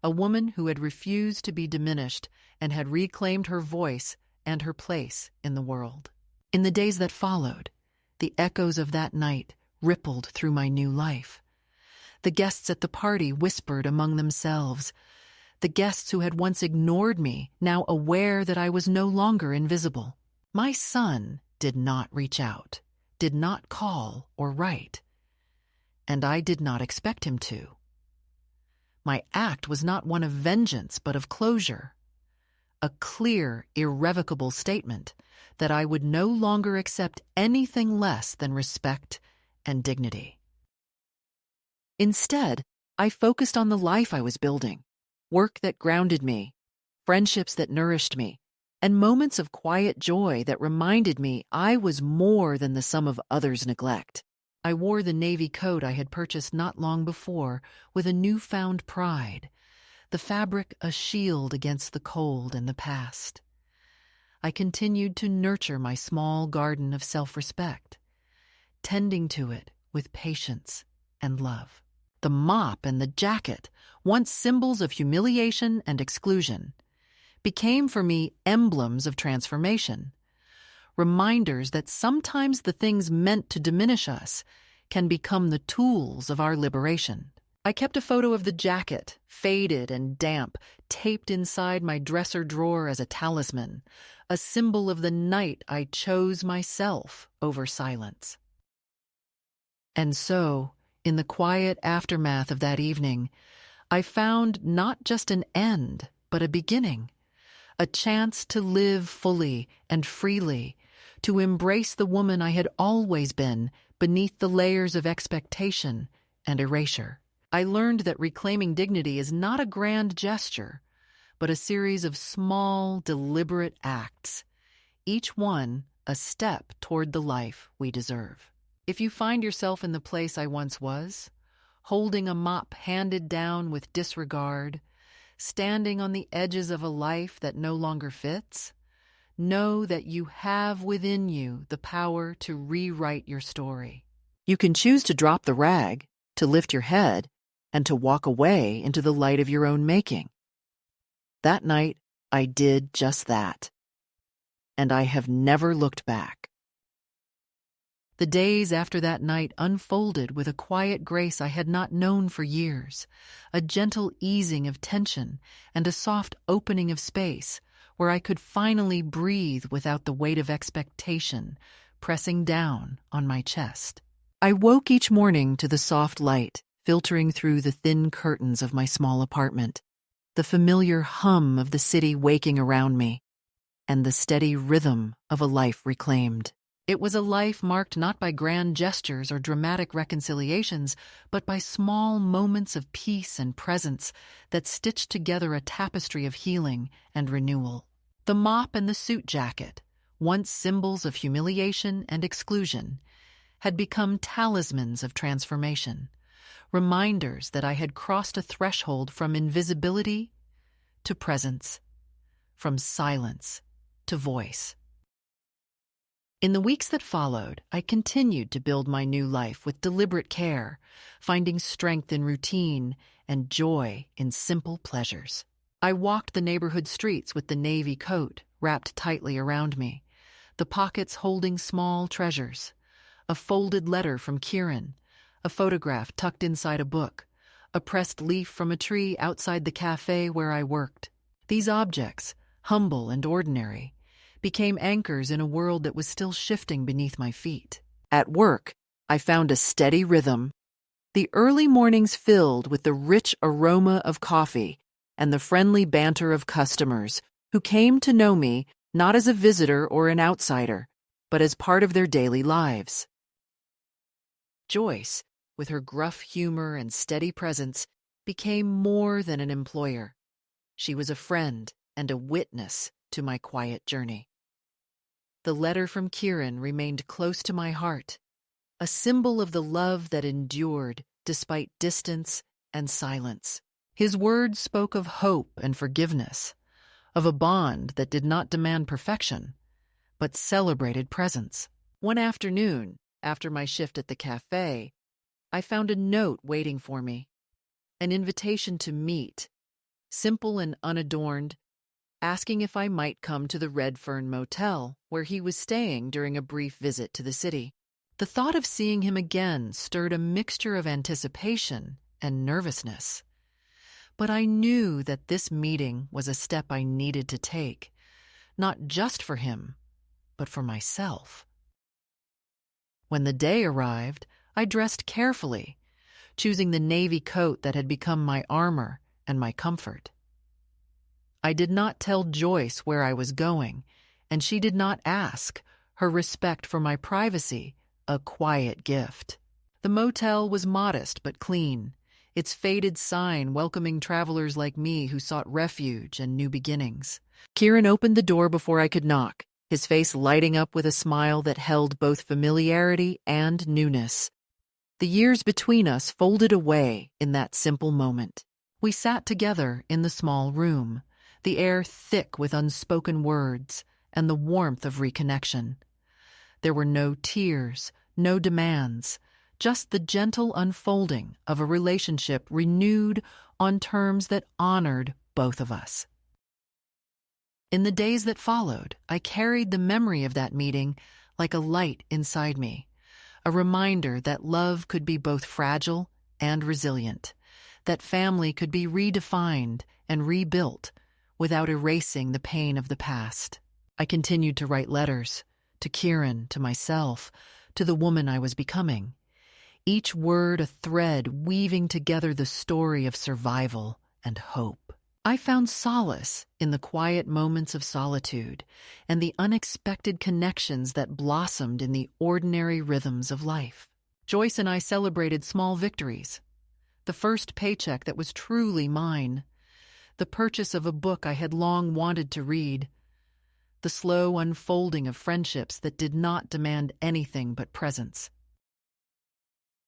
a woman who had refused to be diminished and had reclaimed her voice and her place in the world. In the days that followed, the echoes of that night rippled through my new life. The guests at the party whispered among themselves. The guests who had once ignored me, now aware that I was no longer invisible. My son did not reach out, did not call or write, and I did not expect him to. My act was not one of vengeance, but of closure, a clear, irrevocable statement that I would no longer accept anything less than respect and dignity. Instead, I focused on the life I was building, work that grounded me, friendships that nourished me, and moments of quiet joy that reminded me I was more than the sum of others' neglect. I wore the navy coat I had purchased not long before with a newfound pride, the fabric a shield against the cold and the past. I continued to nurture my small garden of self-respect, tending to it with patience and love. The mop and the jacket, once symbols of humiliation and exclusion, became for me emblems of transformation, reminders that sometimes the things meant to diminish us can become the tools of our liberation. I kept a photo of the jacket, faded and damp, taped inside my dresser drawer as a talisman, a symbol of the night I chose myself over silence. And so, in the quiet aftermath of that evening, I found not just an end, but a beginning, a chance to live fully and freely, to embrace the woman I had always been beneath the layers of expectation and erasure. I learned that reclaiming dignity is not a grand gesture, but a series of small, deliberate acts, each one a step toward the life we deserve. If you find yourself in the place I once was, holding a mop handed down with disregard, standing on the edges of a life that no longer fits, know that you have within you the power to rewrite your story. You can choose to drop the rag, to lift your head, and to walk away into the light of your own making. That night, I did just that, and I have never looked back. The days after that night unfolded with a quiet grace I had not known for years, a gentle easing of tension and a soft opening of space where I could finally breathe without the weight of expectation pressing down on my chest. I woke each morning to the soft light filtering through the thin curtains of my small apartment, the familiar hum of the city waking around me, and the steady rhythm of a life reclaimed. It was a life marked not by grand gestures or dramatic reconciliations, but by small moments of peace and presence that stitched together a tapestry of healing and renewal. The mop and the suit jacket, once symbols of humiliation and exclusion, had become talismans of transformation, reminders that I had crossed a threshold from invisibility to presence, from silence to voice. In the weeks that followed, I continued to build my new life with deliberate care, finding strength in routine and joy in simple pleasures. I walked the neighborhood streets with the navy coat wrapped tightly around me, the pockets holding small treasures, a folded letter from Kieran, a photograph tucked inside a book, a pressed leaf from a tree outside the cafe where I worked. These objects, humble and ordinary, became anchors in a world that was still shifting beneath my feet. At work, I found a steady rhythm, the early mornings filled with the rich aroma of coffee and the friendly banter of customers who came to know me not as a visitor or an outsider, but as part of their daily lives. Joyce, with her gruff humor and steady presence, became more than an employer. She was a friend and a witness to my quiet journey. The letter from Kieran remained close to my heart, a symbol of the love that endured despite distance and silence. His words spoke of hope and forgiveness, of a bond that did not demand perfection, but celebrated presence. One afternoon, after my shift at the cafe, I found a note waiting for me, an invitation to meet, simple and unadorned, asking if I might come to the Red Fern Motel, where he was staying during a brief visit to the city. The thought of seeing him again stirred a mixture of anticipation and nervousness. But I knew that this meeting was a step I needed to take, not just for him, but for myself. When the day arrived, I dressed carefully, choosing the navy coat that had become my armor and my comfort. I did not tell Joyce where I was going, and she did not ask, her respect for my privacy a quiet gift. The motel was modest but clean, its faded sign welcoming travelers like me who sought refuge and new beginnings. Kieran opened the door before I could knock, his face lighting up with a smile that held both familiarity and newness. The years between us folded away in that simple moment. We sat together in the small room, the air thick with unspoken words and the warmth of reconnection. There were no tears, no demands, just the gentle unfolding of a relationship renewed on terms that honored both of us. In the days that followed, I carried the memory of that meeting like a light inside me, a reminder that love could be both fragile and resilient, that family could be redefined and rebuilt without erasing the pain of the past. I continued to write letters, to Kieran, to myself, to the woman I was becoming, each word a thread weaving together the story of survival and hope. I found solace in the quiet moments of solitude and the unexpected connections that blossomed in the ordinary rhythms of life. Joyce and I celebrated small victories. The first paycheck that was truly mine, the purchase of a book I had long wanted to read, the slow unfolding of friendships that did not demand anything but presence.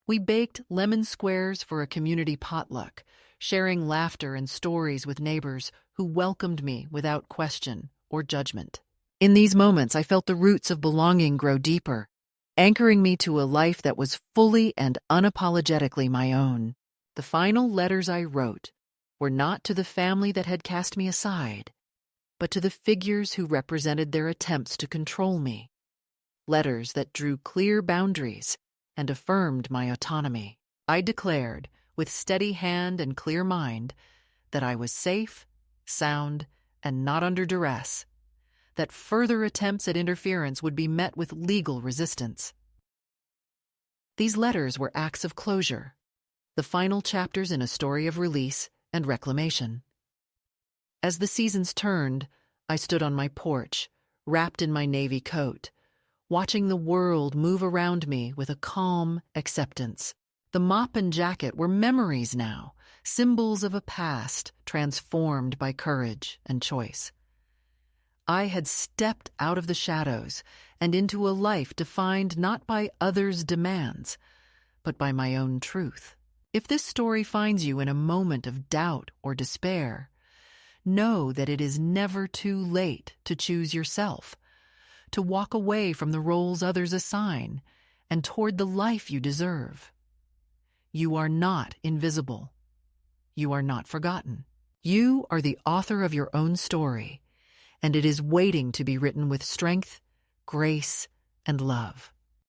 We baked lemon squares for a community potluck, sharing laughter and stories with neighbors who welcomed me without question or judgment. In these moments, I felt the roots of belonging grow deeper, anchoring me to a life that was fully and unapologetically my own. The final letters I wrote were not to the family that had cast me aside, but to the figures who represented their attempts to control me. Letters that drew clear boundaries and affirmed my autonomy. I declared, with steady hand and clear mind, that I was safe, sound, and not under duress, that further attempts at interference would be met with legal resistance. These letters were acts of closure, the final chapters in a story of release and reclamation. As the seasons turned, I stood on my porch, wrapped in my navy coat, watching the world move around me with a calm acceptance. The mop and jacket were memories now, symbols of a past transformed by courage and choice. I had stepped out of the shadows and into a life defined not by others' demands, but by my own truth. If this story finds you in a moment of doubt or despair, know that it is never too late to choose yourself, to walk away from the roles others assign and toward the life you deserve. You are not invisible. You are not forgotten. You are the author of your own story, and it is waiting to be written with strength, grace, and love.